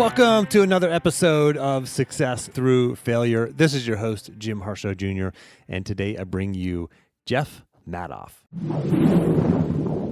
Welcome to another episode of Success Through Failure. This is your host, Jim Harshaw Jr., and today I bring you Jeff Madoff.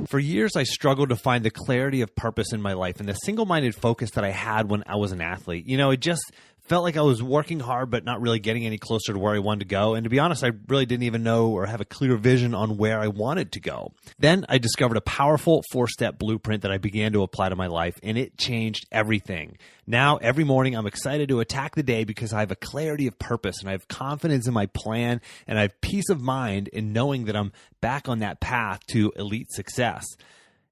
For years, I struggled to find the clarity of purpose in my life and the single-minded focus that I had when I was an athlete. You know, it just felt like I was working hard but not really getting any closer to where I wanted to go. And to be honest, I really didn't even know or have a clear vision on where I wanted to go. Then I discovered a powerful 4-step blueprint that I began to apply to my life, and it changed everything. Now, every morning, I'm excited to attack the day because I have a clarity of purpose and I have confidence in my plan and I have peace of mind in knowing that I'm back on that path to elite success.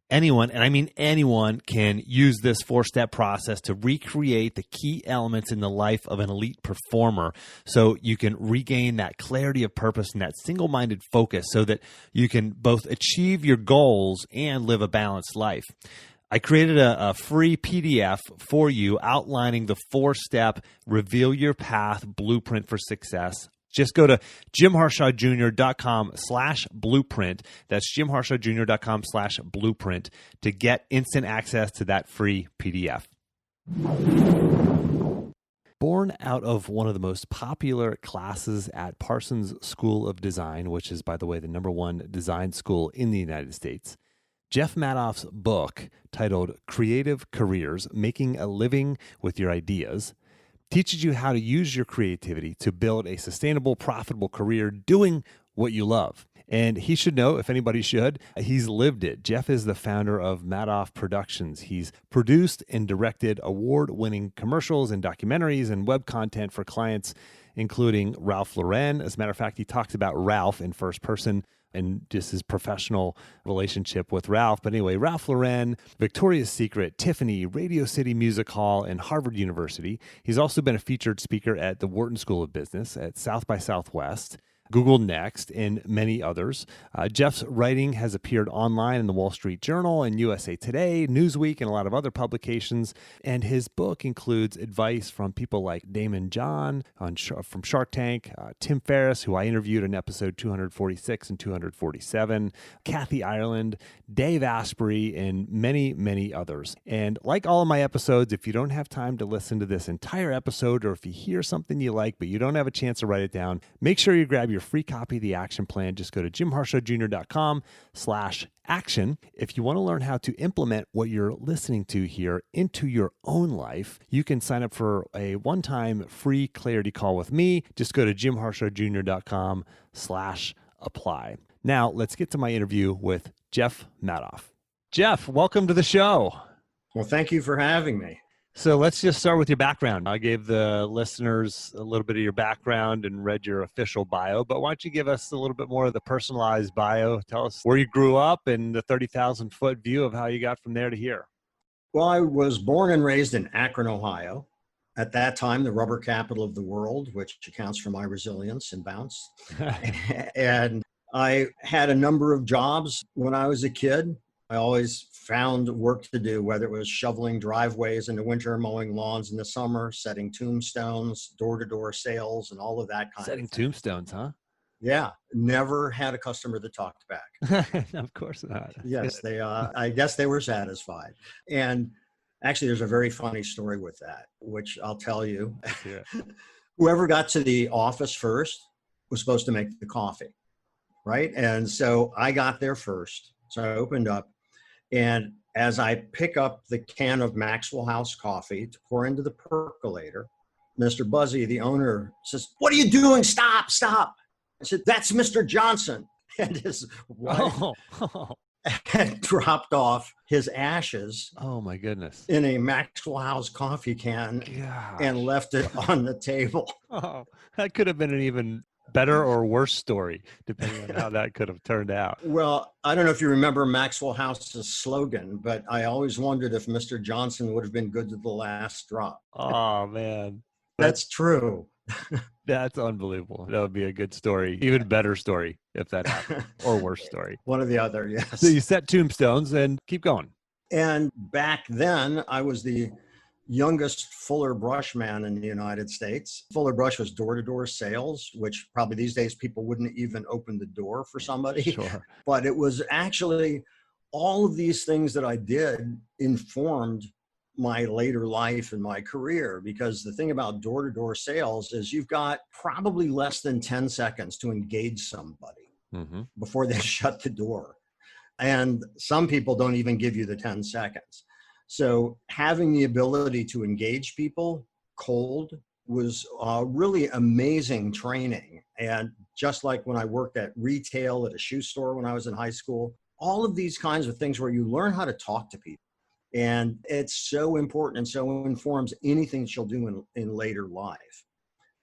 Anyone, and I mean anyone, can use this 4-step process to recreate the key elements in the life of an elite performer so you can regain that clarity of purpose and that single-minded focus so that you can both achieve your goals and live a balanced life. I created a free PDF for you outlining the 4-step Reveal Your Path Blueprint for Success. Just go to jimharshawjr.com/blueprint. That's jimharshawjr.com/blueprint to get instant access to that free PDF. Born out of one of the most popular classes at Parsons School of Design, which is, by the way, the #1 design school in the United States, Jeff Madoff's book, titled Creative Careers: Making a Living with Your Ideas, teaches you how to use your creativity to build a sustainable, profitable career doing what you love. And he should know, if anybody should, he's lived it. Jeff is the founder of Madoff Productions. He's produced and directed award-winning commercials and documentaries and web content for clients, including Ralph Lauren. As a matter of fact, he talks about Ralph in first person and just his professional relationship with Ralph. But anyway, Ralph Lauren, Victoria's Secret, Tiffany, Radio City Music Hall, and Harvard University. He's also been a featured speaker at the Wharton School of Business, at South by Southwest, Google Next, and many others. Jeff's writing has appeared online in the Wall Street Journal and USA Today, Newsweek, and a lot of other publications. And his book includes advice from people like Daymond John from Shark Tank, Tim Ferriss, who I interviewed in episode 246 and 247, Kathy Ireland, Dave Asprey, and many, many others. And like all of my episodes, if you don't have time to listen to this entire episode, or if you hear something you like but you don't have a chance to write it down, make sure you grab your free copy of the action plan. Just go to jimharshawjr.com/action. If you want to learn how to implement what you're listening to here into your own life, you can sign up for a one-time free clarity call with me. Just go to jimharshawjr.com/apply. Now, let's get to my interview with Jeff Madoff. Jeff, welcome to the show. Well, thank you for having me. So let's just start with your background. I gave the listeners a little bit of your background and read your official bio, but why don't you give us a little bit more of the personalized bio? Tell us where you grew up and the 30,000-foot view of how you got from there to here. Well, I was born and raised in Akron, Ohio. At that time, the rubber capital of the world, which accounts for my resilience and bounce. And I had a number of jobs when I was a kid. I always found work to do, whether it was shoveling driveways in the winter, mowing lawns in the summer, setting tombstones, door-to-door sales, and all of that kind of thing. Setting tombstones, huh? Yeah. Never had a customer that talked back. Of course not. Yes, I guess they were satisfied. And actually, there's a very funny story with that, which I'll tell you. Yeah. Whoever got to the office first was supposed to make the coffee, right? And so I got there first. So I opened up. And as I pick up the can of Maxwell House coffee to pour into the percolator, Mr. Buzzy, the owner, says, "What are you doing? Stop, stop." I said, "That's Mr. Johnson." And his wife had dropped off his ashes. Oh, my goodness. In a Maxwell House coffee can. Gosh. And left it on the table. Oh, that could have been an even better or worse story, depending on how that could have turned out. Well, I don't know if you remember Maxwell House's slogan, but I always wondered if Mr. Johnson would have been good to the last drop. Oh, man. That's true. That's unbelievable. That would be a good story. Even better story if that happened, or worse story. One or the other, yes. So you set tombstones and keep going. And back then, I was the youngest Fuller Brush man in the United States. Fuller Brush was door-to-door sales, which probably these days people wouldn't even open the door for somebody. Sure. But it was actually all of these things that I did informed my later life and my career, because the thing about door-to-door sales is you've got probably less than 10 seconds to engage somebody before they shut the door. And some people don't even give you the 10 seconds. So having the ability to engage people cold was really amazing training. And just like when I worked at retail at a shoe store when I was in high school, all of these kinds of things where you learn how to talk to people. And it's so important and so informs anything that you'll do in later life.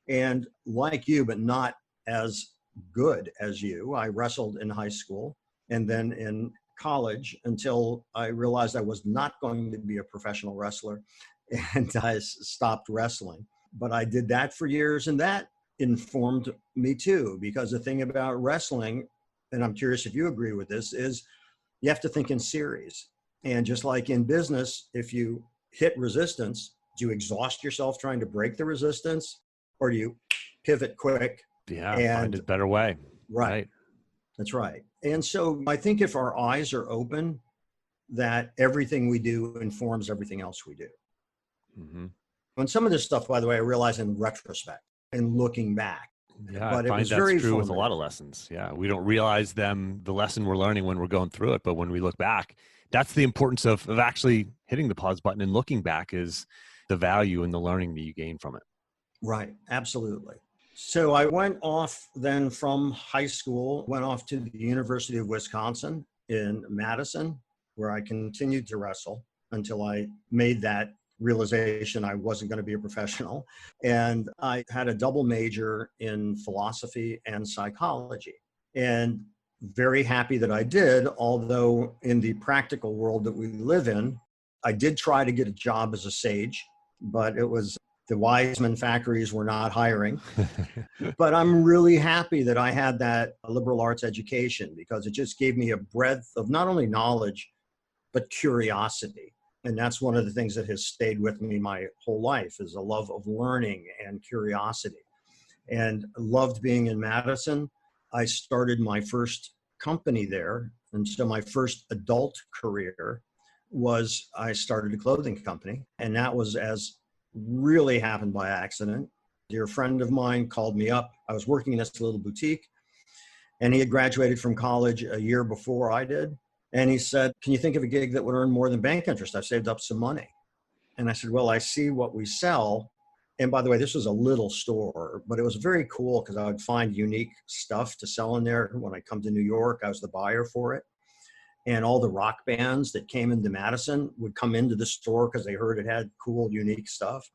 And like you, but not as good as you, I wrestled in high school and then in college until I realized I was not going to be a professional wrestler, and I stopped wrestling. But I did that for years, and that informed me too, because the thing about wrestling, and I'm curious if you agree with this, is you have to think in series. And just like in business, if you hit resistance, do you exhaust yourself trying to break the resistance, or do you pivot quick? Yeah, find a better way. Right. That's right. And so I think if our eyes are open, that everything we do informs everything else we do. And some of this stuff, by the way, I realize in retrospect and looking back. Yeah, but I find it was that's very true with a formative. lot of lessons. Yeah, we don't realize the lesson we're learning when we're going through it. But when we look back, that's the importance of actually hitting the pause button and looking back is the value and the learning that you gain from it. Right. Absolutely. So I went off then from high school, went off to the University of Wisconsin in Madison, where I continued to wrestle until I made that realization I wasn't going to be a professional. And I had a double major in philosophy and psychology. And very happy that I did, although in the practical world that we live in, I did try to get a job as a sage, but it was the Wiseman factories were not hiring. But I'm really happy that I had that liberal arts education, because it just gave me a breadth of not only knowledge, but curiosity. And that's one of the things that has stayed with me my whole life, is a love of learning and curiosity. And loved being in Madison. I started my first company there. And so my first adult career was I started a clothing company. And that was as really happened by accident. A dear friend of mine called me up. I was working in this little boutique, and he had graduated from college a year before I did. And he said, "Can you think of a gig that would earn more than bank interest? I've saved up some money." And I said, "Well, I see what we sell." And by the way, this was a little store, but it was very cool because I would find unique stuff to sell in there. When I come to New York, I was the buyer for it. And all the rock bands that came into Madison would come into the store because they heard it had cool, unique stuff.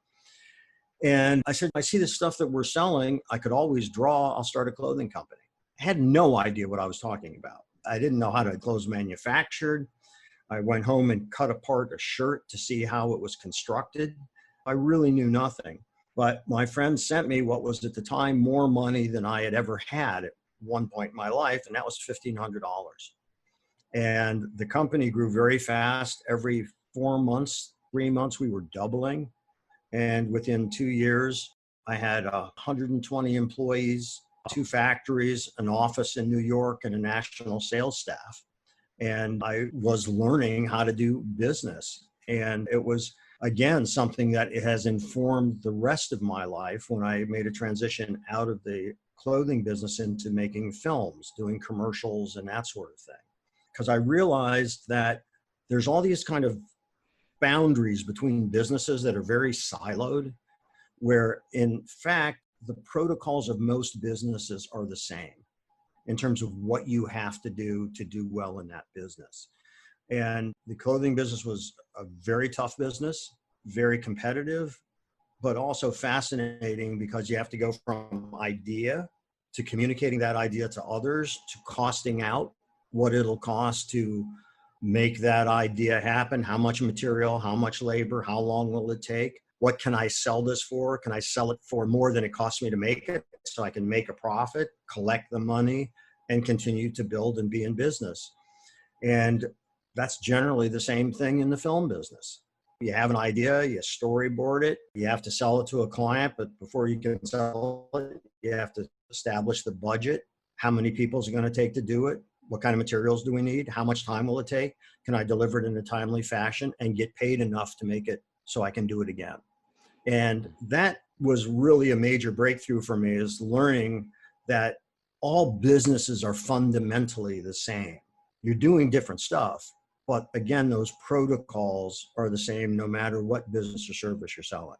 And I said, "I see the stuff that we're selling. I could always draw. I'll start a clothing company." I had no idea what I was talking about. I didn't know how to clothes manufactured. I went home and cut apart a shirt to see how it was constructed. I really knew nothing. But my friend sent me what was at the time more money than I had ever had at one point in my life, and that was $1,500. And the company grew very fast. Every 4 months, 3 months, we were doubling. And within 2 years, I had 120 employees, 2 factories, an office in New York, and a national sales staff. And I was learning how to do business. And it was, again, something that it has informed the rest of my life when I made a transition out of the clothing business into making films, doing commercials, and that sort of thing. Because I realized that there's all these kind of boundaries between businesses that are very siloed, where in fact, the protocols of most businesses are the same in terms of what you have to do well in that business. And the clothing business was a very tough business, very competitive, but also fascinating because you have to go from idea to communicating that idea to others, to costing out what it'll cost to make that idea happen, how much material, how much labor, how long will it take? What can I sell this for? Can I sell it for more than it costs me to make it so I can make a profit, collect the money, and continue to build and be in business? And that's generally the same thing in the film business. You have an idea, you storyboard it, you have to sell it to a client, but before you can sell it, you have to establish the budget. How many people is it going to take to do it? What kind of materials do we need? How much time will it take? Can I deliver it in a timely fashion and get paid enough to make it so I can do it again. And that was really a major breakthrough for me, is learning that all businesses are fundamentally the same. You're doing different stuff, but again, those protocols are the same no matter what business or service you're selling.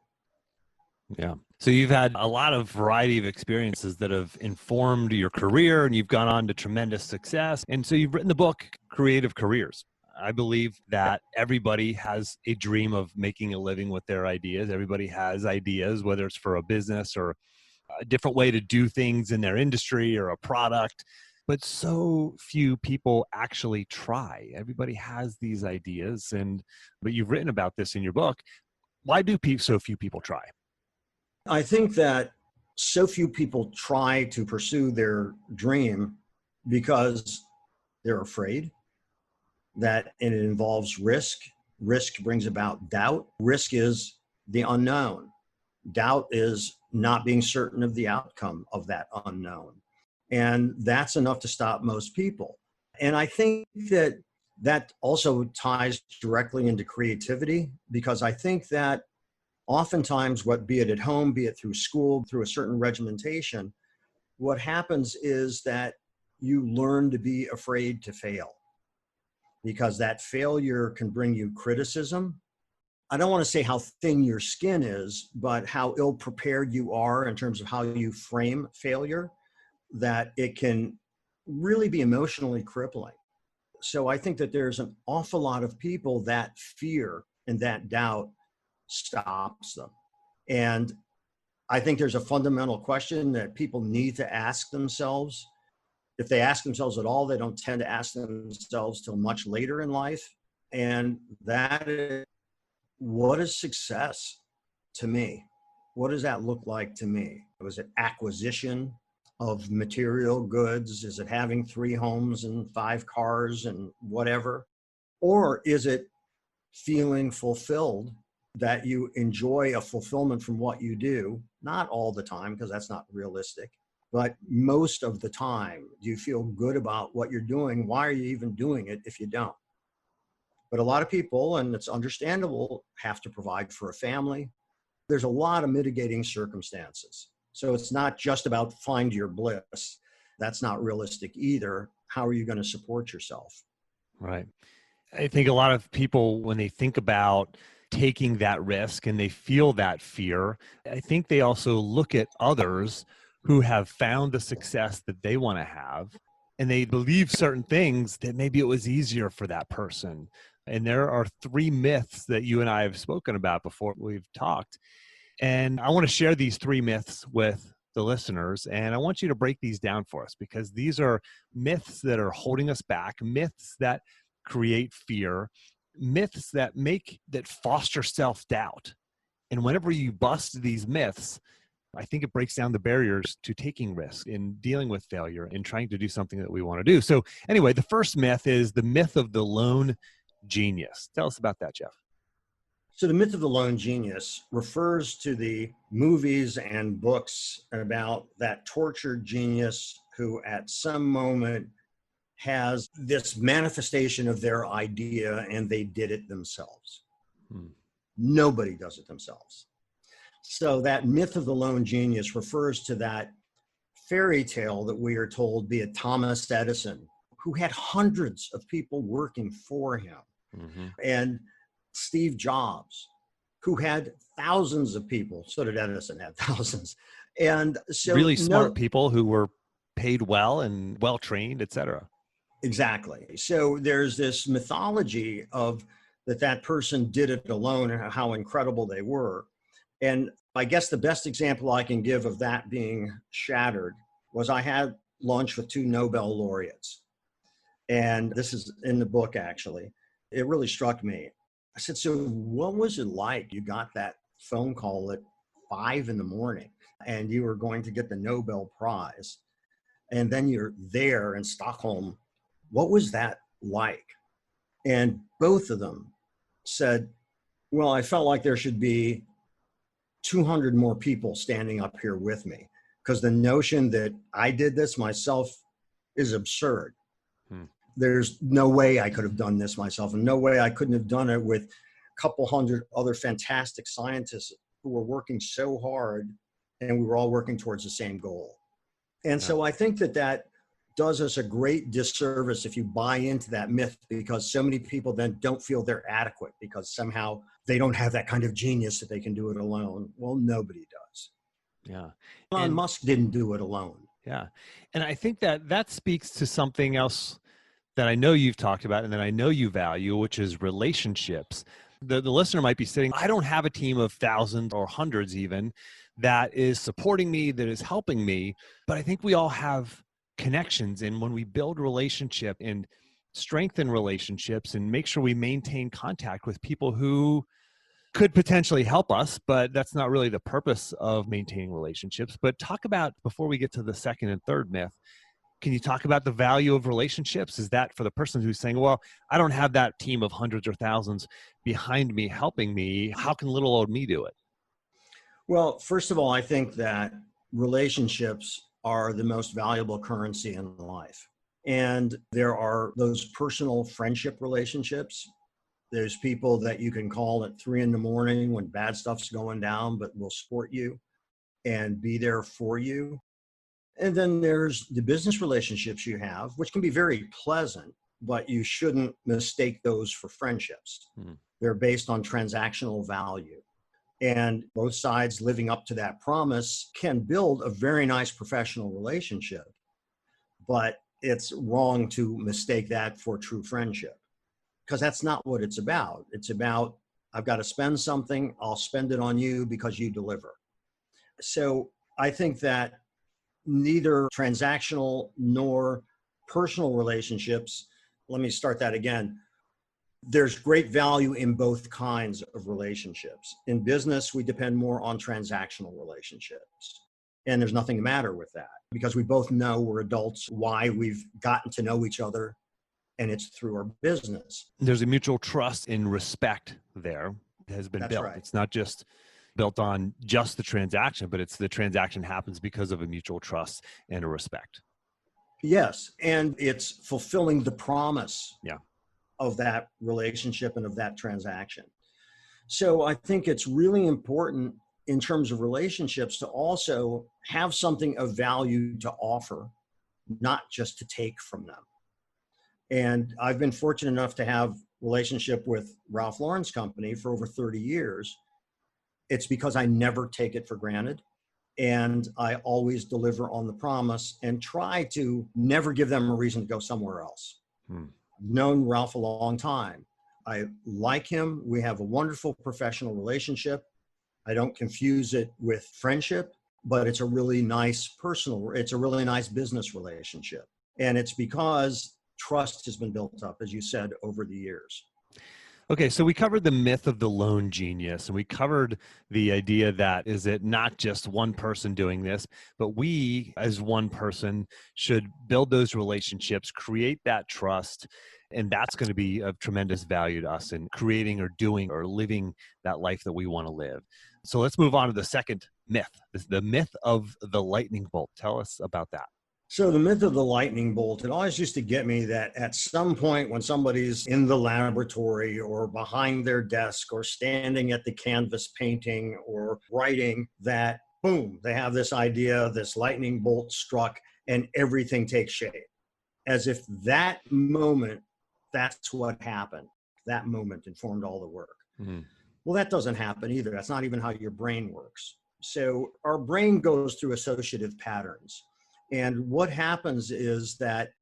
Yeah. So you've had a lot of variety of experiences that have informed your career, and you've gone on to tremendous success. And so you've written the book, Creative Careers. I believe that everybody has a dream of making a living with their ideas. Everybody has ideas, whether it's for a business or a different way to do things in their industry or a product. But so few people actually try. Everybody has these ideas, but you've written about this in your book. Why do so few people try? I think that so few people try to pursue their dream because they're afraid that it involves risk. Risk brings about doubt. Risk is the unknown. Doubt is not being certain of the outcome of that unknown. And that's enough to stop most people. And I think that also ties directly into creativity, because I think that oftentimes, be it at home, be it through school, through a certain regimentation, what happens is that you learn to be afraid to fail, because that failure can bring you criticism. I don't want to say how thin your skin is, but how ill prepared you are in terms of how you frame failure, that it can really be emotionally crippling. So I think that there's an awful lot of people that fear and that doubt stops them. And I think there's a fundamental question that people need to ask themselves. If they ask themselves at all, they don't tend to ask themselves till much later in life. And that is, what is success to me? What does that look like to me? Was it acquisition of material goods? Is it having 3 homes and 5 cars and whatever? Or is it feeling fulfilled, that you enjoy a fulfillment from what you do? Not all the time, because that's not realistic, but most of the time. Do you feel good about what you're doing? Why are you even doing it if you don't? But a lot of people, and it's understandable, have to provide for a family. There's a lot of mitigating circumstances. So it's not just about find your bliss. That's not realistic either. How are you going to support yourself? Right. I think a lot of people, when they think about taking that risk and they feel that fear, I think they also look at others who have found the success that they want to have, and they believe certain things that maybe it was easier for that person. And there are 3 myths that you and I have spoken about before we've talked. And I want to share these 3 myths with the listeners, and I want you to break these down for us, because these are myths that are holding us back, myths that create fear, myths that foster self-doubt. And whenever you bust these myths, I think it breaks down the barriers to taking risks in dealing with failure and trying to do something that we want to do. So anyway, the first myth is the myth of the lone genius. Tell us about that, Jeff. So the myth of the lone genius refers to the movies and books about that tortured genius who at some moment has this manifestation of their idea and they did it themselves. Nobody does it themselves. So that myth of the lone genius refers to that fairy tale that we are told, be it Thomas Edison, who had hundreds of people working for him, and Steve Jobs, who had thousands of people. So did Edison, had thousands. And so really smart people who were paid well and well-trained, et cetera. Exactly. So there's this mythology of that person did it alone and how incredible they were. And I guess the best example I can give of that being shattered was I had lunch with 2 Nobel laureates. And this is in the book, actually. It really struck me. I said, so what was it like? You got that phone call at 5 a.m. and you were going to get the Nobel Prize. And then you're there in Stockholm. What was that like? And both of them said, well, I felt like there should be 200 more people standing up here with me, because the notion that I did this myself is absurd. There's no way I could have done this myself, and no way I couldn't have done it with couple hundred other fantastic scientists who were working so hard, and we were all working towards the same goal. And so I think that that does us a great disservice if you buy into that myth, because so many people then don't feel they're adequate because somehow they don't have that kind of genius that they can do it alone. Well, nobody does. Yeah. Elon Musk didn't do it alone. Yeah. And I think that that speaks to something else that I know you've talked about and that I know you value, which is relationships. The listener might be saying, I don't have a team of thousands or hundreds even that is supporting me, that is helping me. But I think we all have connections. And when we build relationship and strengthen relationships and make sure we maintain contact with people who could potentially help us, but that's not really the purpose of maintaining relationships. But talk about, before we get to the second and third myth, can you talk about the value of relationships? Is that for the person who's saying, well, I don't have that team of hundreds or thousands behind me helping me. How can little old me do it? Well, first of all, I think that relationships are the most valuable currency in life. And there are those personal friendship relationships. There's people that you can call at 3 a.m. when bad stuff's going down, but will support you and be there for you. And then there's the business relationships you have, which can be very pleasant, but you shouldn't mistake those for friendships. They're based on transactional value. And both sides living up to that promise can build a very nice professional relationship, but it's wrong to mistake that for true friendship, because that's not what it's about. It's about, I've got to spend something, I'll spend it on you because you deliver. So I think that neither transactional nor personal relationships, let me start that again. There's great value in both kinds of relationships. In business, we depend more on transactional relationships. And there's nothing the matter with that because we both know, we're adults, why we've gotten to know each other, and it's through our business. There's a mutual trust and respect there that has been built. Right. It's not just built on just the transaction, but it's the transaction happens because of a mutual trust and a respect. Yes. And it's fulfilling the promise Yeah. of that relationship and of that transaction. So I think it's really important in terms of relationships to also have something of value to offer, not just to take from them. And I've been fortunate enough to have relationship with Ralph Lauren's company for over 30 years. It's because I never take it for granted. And I always deliver on the promise and try to never give them a reason to go somewhere else. Known Ralph a long time. I like him. We have a wonderful professional relationship. I don't confuse it with friendship, but it's a really nice it's a really nice business relationship. And it's because trust has been built up, as you said, over the years. Okay, so we covered the myth of the lone genius, and we covered the idea that is it not just one person doing this, but we as one person should build those relationships, create that trust, and that's going to be of tremendous value to us in creating or doing or living that life that we want to live. So let's move on to the second myth, the myth of the lightning bolt. Tell us about that. So the myth of the lightning bolt, it always used to get me that at some point when somebody's in the laboratory or behind their desk or standing at the canvas painting or writing, that boom, they have this idea, this lightning bolt struck, and everything takes shape. As if that moment, that's what happened. That moment informed all the work. Well, that doesn't happen either. That's not even how your brain works. So our brain goes through associative patterns. And what happens is that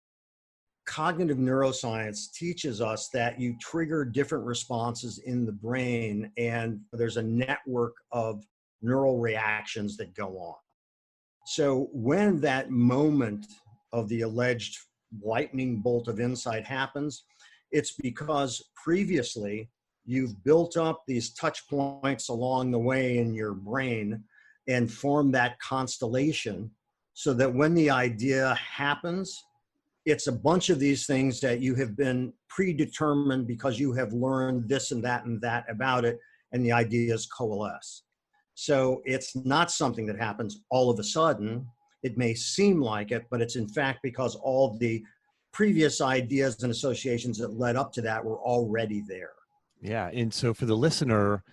cognitive neuroscience teaches us that you trigger different responses in the brain, and there's a network of neural reactions that go on. So when that moment of the alleged lightning bolt of insight happens, it's because previously you've built up these touch points along the way in your brain and formed that constellation, so that when the idea happens, it's a bunch of these things that you have been predetermined because you have learned this and that about it, and the ideas coalesce. So it's not something that happens all of a sudden. It may seem like it, but it's in fact because all the previous ideas and associations that led up to that were already there. Yeah. And so for the listener,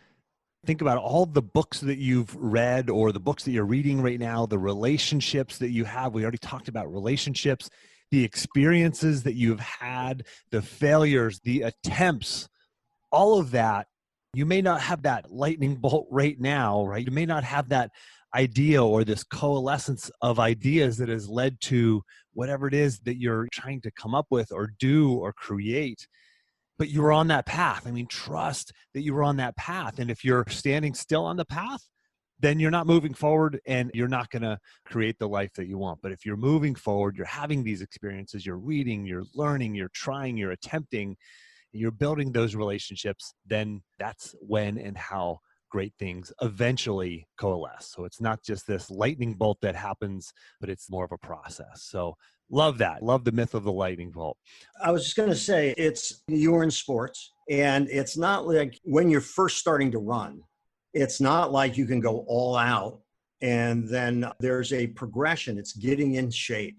think about all the books that you've read or the books that you're reading right now, the relationships that you have. We already talked about relationships, the experiences that you've had, the failures, the attempts, all of that. You may not have that lightning bolt right now, right? You may not have that idea or this coalescence of ideas that has led to whatever it is that you're trying to come up with or do or create, but you were on that path. I mean, trust that you were on that path. And if you're standing still on the path, then you're not moving forward and you're not going to create the life that you want. But if you're moving forward, you're having these experiences, you're reading, you're learning, you're trying, you're attempting, you're building those relationships, then that's when and how great things eventually coalesce. So it's not just this lightning bolt that happens, but it's more of a process. So love that. Love the myth of the lightning bolt. I was just going to say, you were in sports, and it's not like when you're first starting to run, it's not like you can go all out and then there's a progression. It's getting in shape.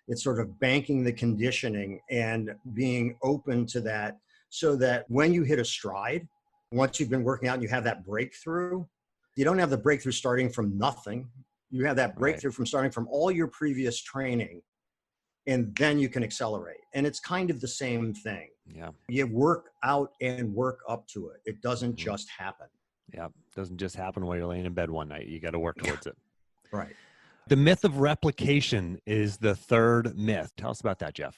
It's sort of banking the conditioning and being open to that, so that when you hit a stride, once you've been working out and you have that breakthrough, you don't have the breakthrough starting from nothing. You have that breakthrough from starting from all your previous training, and then you can accelerate. And it's kind of the same thing. Yeah. You work out and work up to it. It doesn't just happen. Yeah. It doesn't just happen while you're laying in bed one night. You got to work towards it. Right. The myth of replication is the third myth. Tell us about that, Jeff.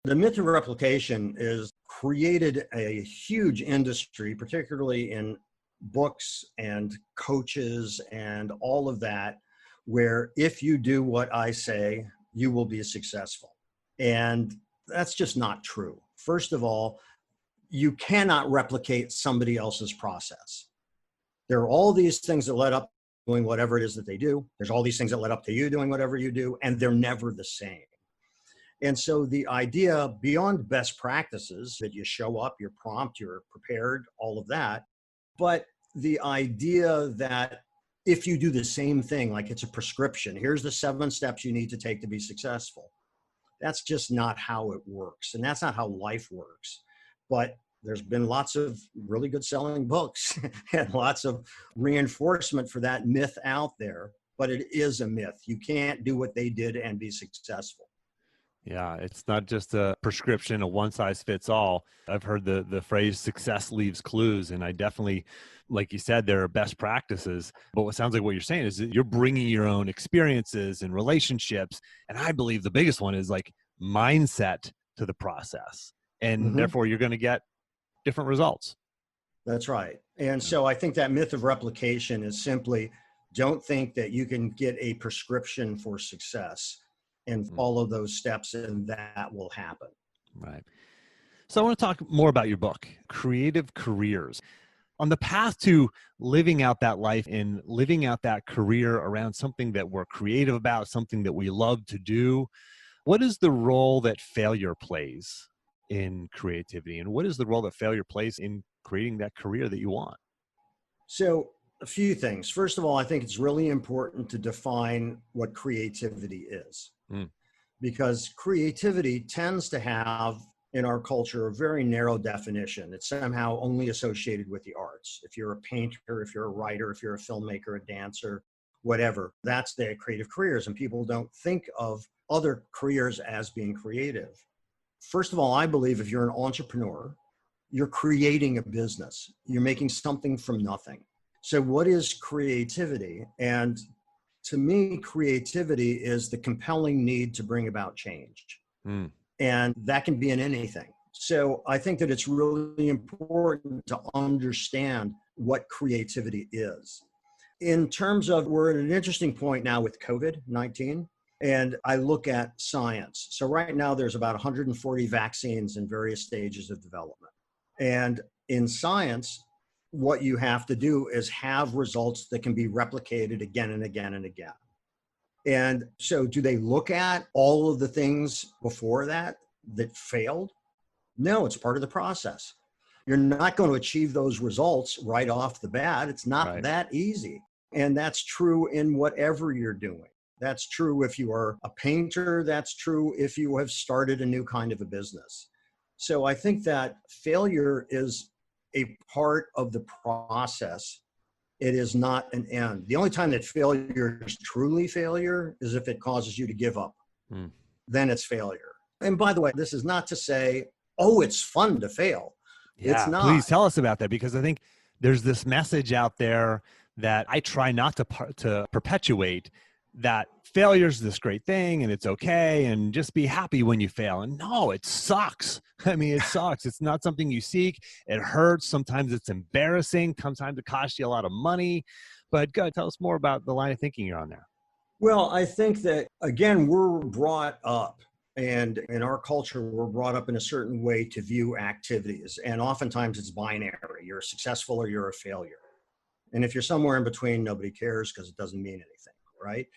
The myth of replication is created a huge industry, particularly in books and coaches and all of that, where if you do what I say, you will be successful. And that's just not true. First of all, you cannot replicate somebody else's process. There are all these things that led up to doing whatever it is that they do. There's all these things that led up to you doing whatever you do, and they're never the same. And so the idea beyond best practices that you show up, you're prompt, you're prepared, all of that. But the idea that if you do the same thing, like it's a prescription, here's the 7 steps you need to take to be successful. That's just not how it works. And that's not how life works. But there's been lots of really good selling books and lots of reinforcement for that myth out there. But it is a myth. You can't do what they did and be successful. Yeah, it's not just a prescription, a one size fits all. I've heard the phrase success leaves clues. And I definitely, like you said, there are best practices. But what sounds like what you're saying is that you're bringing your own experiences and relationships. And I believe the biggest one is like mindset to the process. And therefore you're going to get different results. That's right. And so I think that myth of replication is simply, don't think that you can get a prescription for success and follow those steps and that will happen. Right. So I want to talk more about your book, Creative Careers. On the path to living out that life and living out that career around something that we're creative about, something that we love to do, what is the role that failure plays in creativity? And what is the role that failure plays in creating that career that you want? So a few things. First of all, I think it's really important to define what creativity is. Because creativity tends to have in our culture a very narrow definition. It's somehow only associated with the arts. If you're a painter, if you're a writer, if you're a filmmaker, a dancer, whatever, that's their creative careers. And people don't think of other careers as being creative. First of all, I believe if you're an entrepreneur, you're creating a business. You're making something from nothing. So what is creativity? And to me, creativity is the compelling need to bring about change. And that can be in anything. So I think that it's really important to understand what creativity is. In terms of, we're at an interesting point now with COVID-19, and I look at science. So right now there's about 140 vaccines in various stages of development. And in science, what you have to do is have results that can be replicated again and again and again. And so do they look at all of the things before that failed? No, it's part of the process. You're not going to achieve those results right off the bat. It's not that easy. And that's true in whatever you're doing. That's true if you are a painter. That's true if you have started a new kind of a business. So I think that failure is a part of the process. It is not an end. The only time that failure is truly failure is if it causes you to give up. Then it's failure. And by the way, this is not to say, oh, it's fun to fail. It's Yeah, not. please tell us about that, because I think there's this message out there that I try not to perpetuate, that failure is this great thing and it's okay and just be happy when you fail. And no, it sucks. I mean, it sucks. It's not something you seek. It hurts. Sometimes it's embarrassing. Sometimes it costs you a lot of money. But go tell us more about the line of thinking you're on there. Well, I think that, again, we're brought up, and in our culture, we're brought up in a certain way to view activities. And oftentimes it's binary. You're successful or you're a failure. And if you're somewhere in between, nobody cares because it doesn't mean anything, right?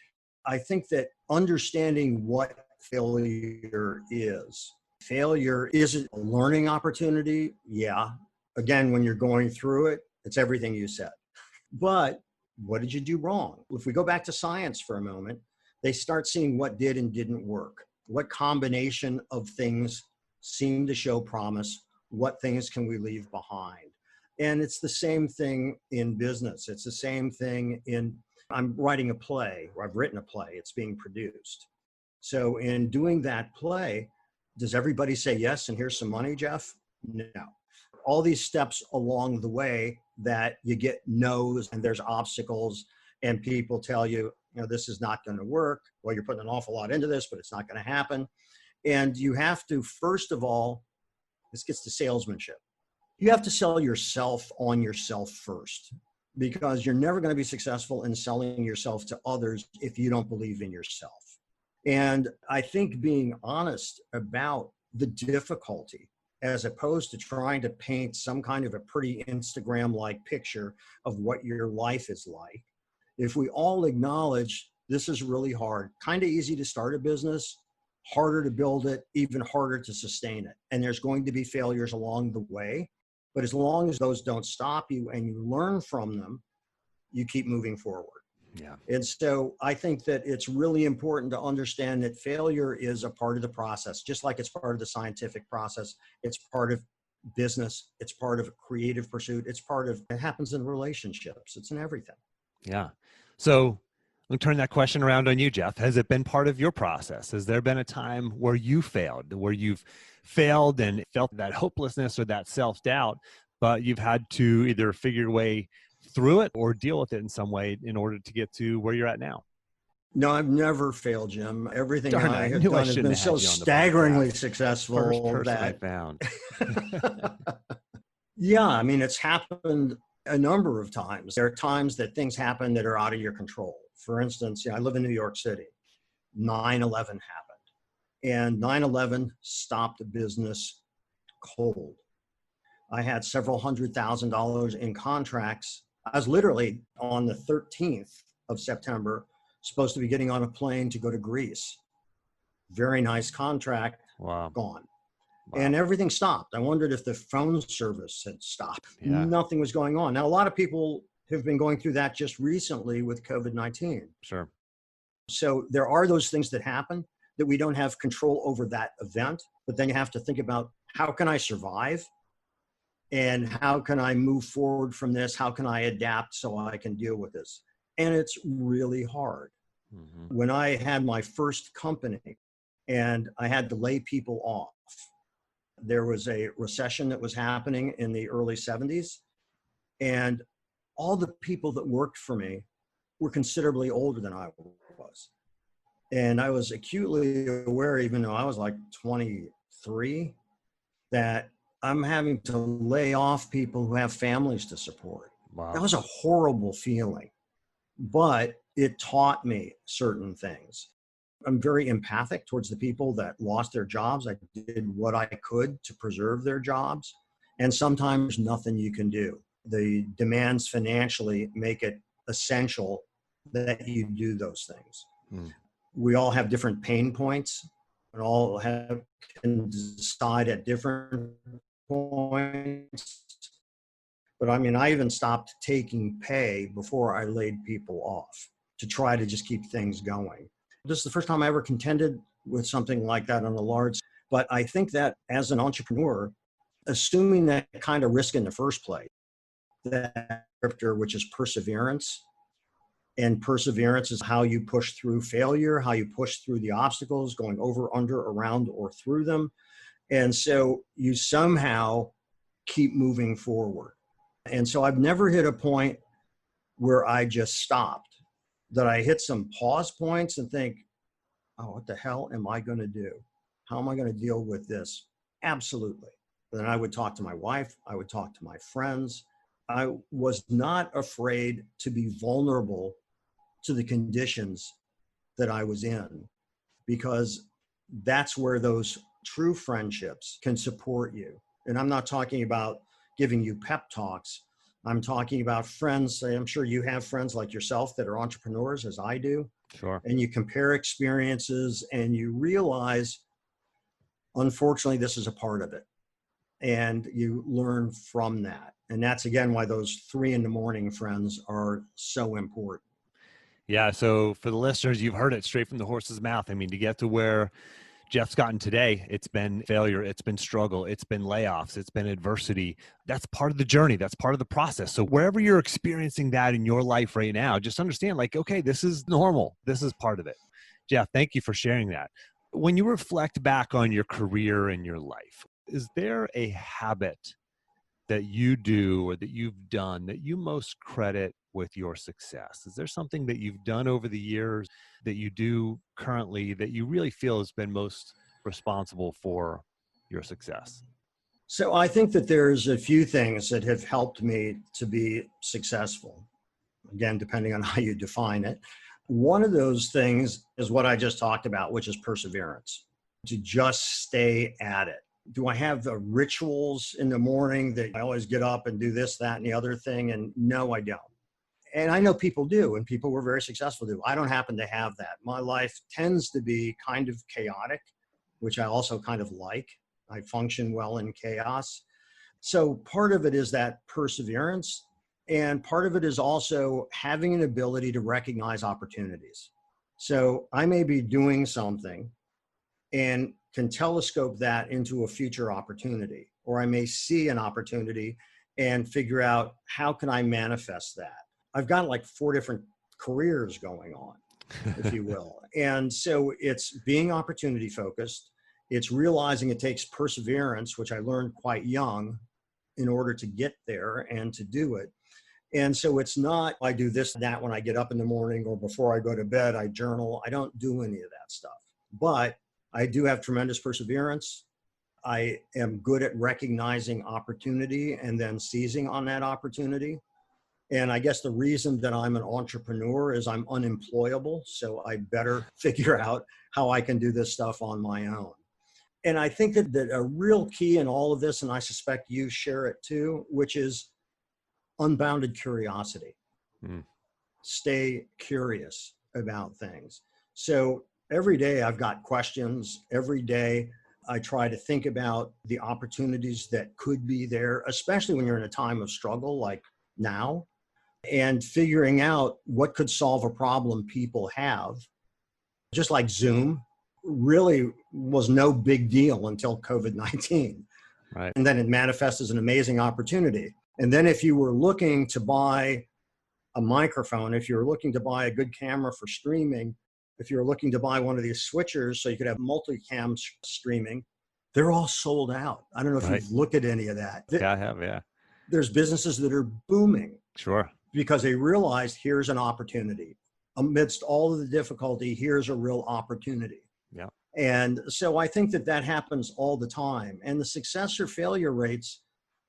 I think that understanding what failure is a learning opportunity. Yeah. Again, when you're going through it, it's everything you said. But what did you do wrong? If we go back to science for a moment, they start seeing what did and didn't work. What combination of things seem to show promise? What things can we leave behind? And it's the same thing in business. It's the same thing I'm writing a play, or I've written a play, it's being produced. So in doing that play, does everybody say yes and here's some money, Jeff? No. All these steps along the way that you get no's and there's obstacles and people tell you, this is not going to work. Well, you're putting an awful lot into this, but it's not going to happen. And you have to, first of all, this gets to salesmanship. You have to sell yourself on yourself first, because you're never going to be successful in selling yourself to others if you don't believe in yourself. And I think being honest about the difficulty, as opposed to trying to paint some kind of a pretty Instagram-like picture of what your life is like, if we all acknowledge this is really hard, kind of easy to start a business, harder to build it, even harder to sustain it. And there's going to be failures along the way. But as long as those don't stop you and you learn from them, you keep moving forward. Yeah. And so I think that it's really important to understand that failure is a part of the process, just like it's part of the scientific process. It's part of business. It's part of creative pursuit. It happens in relationships. It's in everything. Yeah. So I'll turn that question around on you, Jeff. Has it been part of your process? Has there been a time where you failed, where you've failed and felt that hopelessness or that self-doubt, but you've had to either figure your way through it or deal with it in some way in order to get to where you're at now? No, I've never failed, Jim. Everything I have knew I done has shouldn't been have so had you on the staggeringly podcast. successful First person I that found. Yeah, I mean, it's happened a number of times. There are times that things happen that are out of your control. For instance, I live in New York City. 9/11 happened. And 9/11 stopped business cold. I had several $100,000 in contracts. I was literally on the 13th of September supposed to be getting on a plane to go to Greece. Very nice contract. Wow. Gone. Wow. And everything stopped. I wondered if the phone service had stopped. Yeah. Nothing was going on. Now, a lot of people have been going through that just recently with COVID-19. Sure. So there are those things that happen that we don't have control over that event, but then you have to think about, how can I survive? And how can I move forward from this? How can I adapt so I can deal with this? And it's really hard. Mm-hmm. When I had my first company and I had to lay people off, there was a recession that was happening in the early 70s. And all the people that worked for me were considerably older than I was. And I was acutely aware, even though I was like 23, that I'm having to lay off people who have families to support. Wow. That was a horrible feeling, but it taught me certain things. I'm very empathic towards the people that lost their jobs. I did what I could to preserve their jobs. And sometimes nothing you can do. The demands financially make it essential that you do those things. Mm. We all have different pain points and all can decide at different points. But I mean, I even stopped taking pay before I laid people off to try to just keep things going. This is the first time I ever contended with something like that on a large, but I think that as an entrepreneur, assuming that kind of risk in the first place, that scripture, which is perseverance. And perseverance is how you push through failure, how you push through the obstacles, going over, under, around, or through them. And so you somehow keep moving forward. And so I've never hit a point where I just stopped, that I hit some pause points and think, oh, what the hell am I going to do? How am I going to deal with this? Absolutely. Then I would talk to my wife. I would talk to my friends. I was not afraid to be vulnerable to the conditions that I was in, because that's where those true friendships can support you. And I'm not talking about giving you pep talks. I'm talking about friends. I'm sure you have friends like yourself that are entrepreneurs, as I do. Sure. And you compare experiences and you realize, unfortunately, this is a part of it. And you learn from that. And that's, again, why those 3 a.m. friends are so important. Yeah. So for the listeners, you've heard it straight from the horse's mouth. I mean, to get to where Jeff's gotten today, it's been failure, it's been struggle, it's been layoffs, it's been adversity. That's part of the journey. That's part of the process. So wherever you're experiencing that in your life right now, just understand, like, okay, this is normal. This is part of it. Jeff, thank you for sharing that. When you reflect back on your career and your life, is there a habit that you do or that you've done that you most credit with your success? Is there something that you've done over the years that you do currently that you really feel has been most responsible for your success? So I think that there's a few things that have helped me to be successful. Again, depending on how you define it. One of those things is what I just talked about, which is perseverance, to just stay at it. Do I have the rituals in the morning that I always get up and do this, that, and the other thing? And no, I don't. And I know people do, and people were very successful do. I don't happen to have that. My life tends to be kind of chaotic, which I also kind of like. I function well in chaos. So part of it is that perseverance. And part of it is also having an ability to recognize opportunities. So I may be doing something and can telescope that into a future opportunity, or I may see an opportunity and figure out, how can I manifest that? I've got like 4 different careers going on, if you will. And so it's being opportunity focused. It's realizing it takes perseverance, which I learned quite young, in order to get there and to do it. And so it's not, I do this, that when I get up in the morning, or before I go to bed, I journal. I don't do any of that stuff. But I do have tremendous perseverance. I am good at recognizing opportunity and then seizing on that opportunity. And I guess the reason that I'm an entrepreneur is I'm unemployable. So I better figure out how I can do this stuff on my own. And I think that a real key in all of this, and I suspect you share it too, which is unbounded curiosity. Stay curious about things. So every day I've got questions. Every day I try to think about the opportunities that could be there, especially when you're in a time of struggle like now, and figuring out what could solve a problem people have. Just like Zoom really was no big deal until COVID-19. Right. And then it manifests as an amazing opportunity. And then if you were looking to buy a microphone, if you're looking to buy a good camera for streaming, if you're looking to buy one of these switchers so you could have multicam streaming, they're all sold out. I don't know if you've looked at any of that. Yeah, I have. Yeah. There's businesses that are booming. Sure. Because they realized, here's an opportunity. Amidst all of the difficulty, here's a real opportunity. Yeah. And so I think that that happens all the time. And the success or failure rates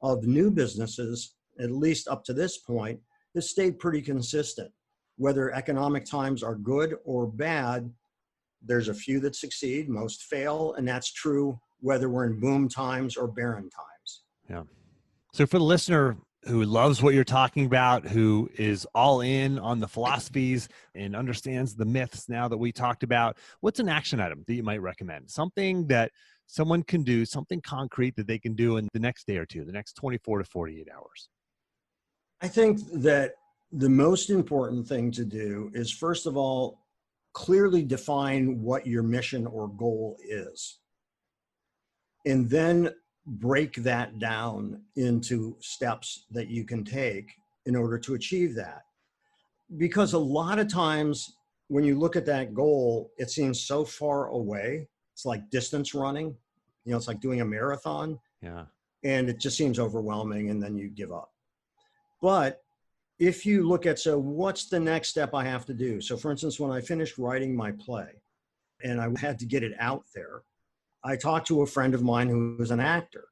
of new businesses, at least up to this point, has stayed pretty consistent. Whether economic times are good or bad, there's a few that succeed, most fail. And that's true whether we're in boom times or barren times. Yeah. So for the listener who loves what you're talking about, who is all in on the philosophies and understands the myths now that we talked about, what's an action item that you might recommend? Something that someone can do, something concrete that they can do in the next day or two, the next 24 to 48 hours. I think that the most important thing to do is, first of all, clearly define what your mission or goal is. And then break that down into steps that you can take in order to achieve that. Because a lot of times when you look at that goal, it seems so far away. It's like distance running, it's like doing a marathon. Yeah. And it just seems overwhelming, and then you give up. But if you look at, so what's the next step I have to do? So for instance, when I finished writing my play and I had to get it out there, I talked to a friend of mine who was an actor,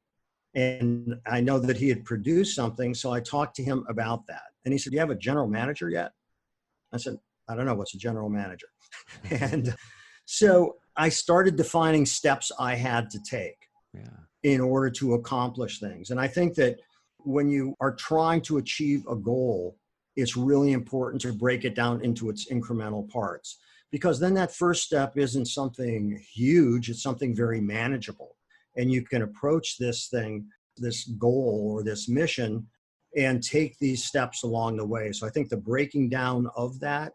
and I know that he had produced something. So I talked to him about that. And he said, "Do you have a general manager yet?" I said, "I don't know. What's a general manager?" And so I started defining steps I had to take in order to accomplish things. And I think that when you are trying to achieve a goal, it's really important to break it down into its incremental parts, because then that first step isn't something huge, it's something very manageable. And you can approach this thing, this goal or this mission, and take these steps along the way. So I think the breaking down of that,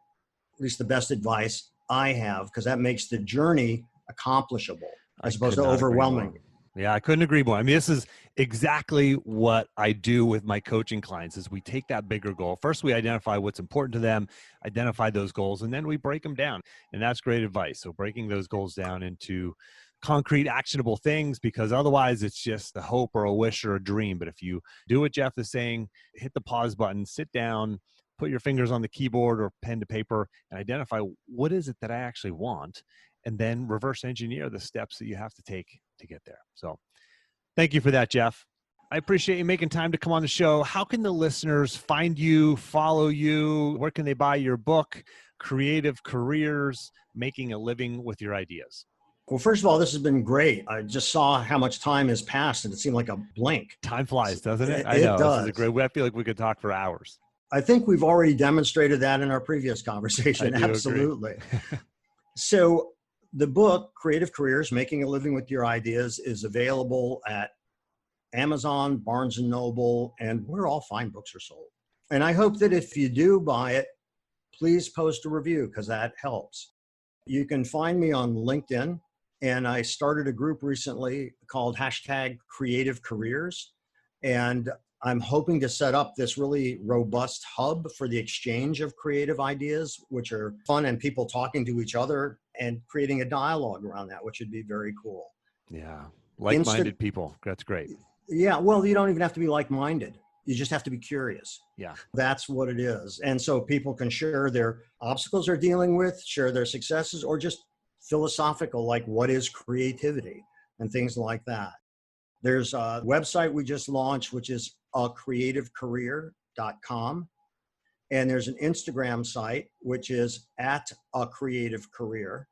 at least the best advice I have, because that makes the journey accomplishable as opposed to overwhelming. Yeah, I couldn't agree more. I mean, this is exactly what I do with my coaching clients is we take that bigger goal. First, we identify what's important to them, identify those goals, and then we break them down. And that's great advice. So breaking those goals down into concrete, actionable things, because otherwise it's just a hope or a wish or a dream. But if you do what Jeff is saying, hit the pause button, sit down, put your fingers on the keyboard or pen to paper and identify what is it that I actually want, and then reverse engineer the steps that you have to take to get there. So thank you for that, Jeff. I appreciate you making time to come on the show. How can the listeners find you, follow you? Where can they buy your book, Creative Careers, Making a Living with Your Ideas? Well, first of all, this has been great. I just saw how much time has passed and it seemed like a blink. Time flies, doesn't it? I It know. does. This is a great, I feel like we could talk for hours. I think we've already demonstrated that in our previous conversation. Absolutely. So the book, Creative Careers, Making a Living with Your Ideas, is available at Amazon, Barnes & Noble, and where all fine books are sold. And I hope that if you do buy it, please post a review because that helps. You can find me on LinkedIn, and I started a group recently called #CreativeCareers. And I'm hoping to set up this really robust hub for the exchange of creative ideas, which are fun, and people talking to each other and creating a dialogue around that, which would be very cool. Yeah. Like-minded people. That's great. Yeah. Well, you don't even have to be like-minded. You just have to be curious. Yeah. That's what it is. And so people can share their obstacles they're dealing with, share their successes, or just philosophical, like what is creativity and things like that. There's a website we just launched, which is acreativecareer.com. And there's an Instagram site, which is @acreativecareer.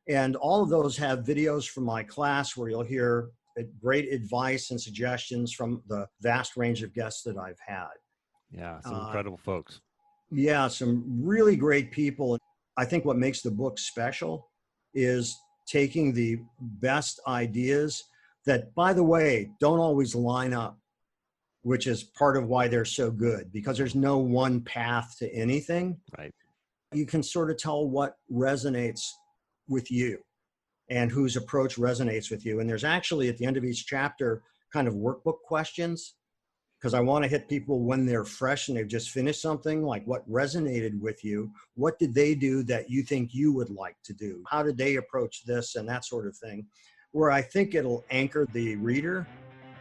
And all of those have videos from my class where you'll hear great advice and suggestions from the vast range of guests that I've had. Yeah, some incredible folks. Yeah, some really great people. I think what makes the book special is taking the best ideas that, by the way, don't always line up, which is part of why they're so good, because there's no one path to anything. Right. You can sort of tell what resonates with you and whose approach resonates with you. And there's actually, at the end of each chapter, kind of workbook questions, because I want to hit people when they're fresh and they've just finished something, like what resonated with you? What did they do that you think you would like to do? How did they approach this and that sort of thing? Where I think it'll anchor the reader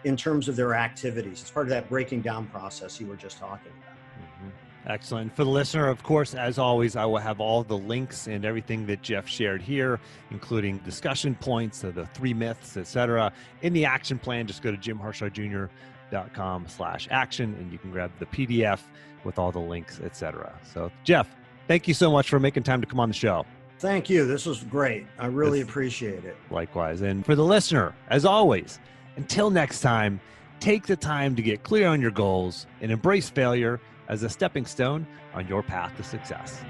in terms of their activities. It's part of that breaking down process you were just talking about. Mm-hmm. Excellent. For the listener, of course, as always, I will have all the links and everything that Jeff shared here, including discussion points, the 3 myths, etc. In the action plan, just go to jimharshawjr.com/action and you can grab the PDF with all the links, etc. So Jeff, thank you so much for making time to come on the show. Thank you. This was great. I really appreciate it. Likewise. And for the listener, as always, until next time, take the time to get clear on your goals and embrace failure as a stepping stone on your path to success.